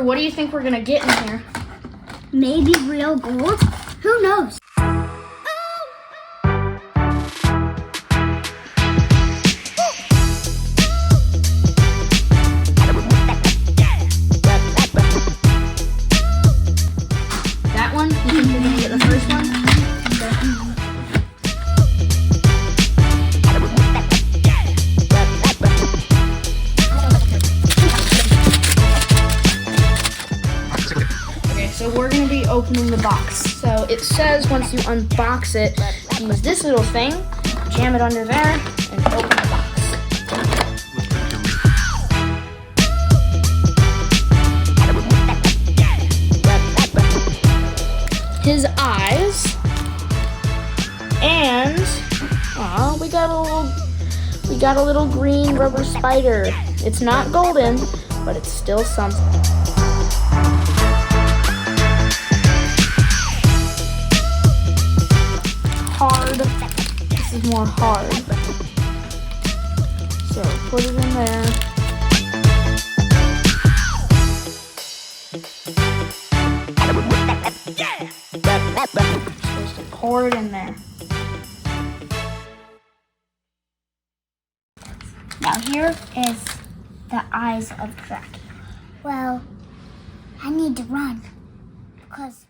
what do you think we're gonna get in here? Maybe real gold? Who knows? That one? You think we're gonna get the first one? Okay, so we're gonna be opening the box. So it says once you unbox it, use this little thing, jam it under there, and open the box. His eyes, and we got a little green rubber spider. It's not golden, but it's still something. Hard. This is more hard. So put it in there. Supposed to pour it in there. Now here is the eyes of Dracky. Well, I need to run because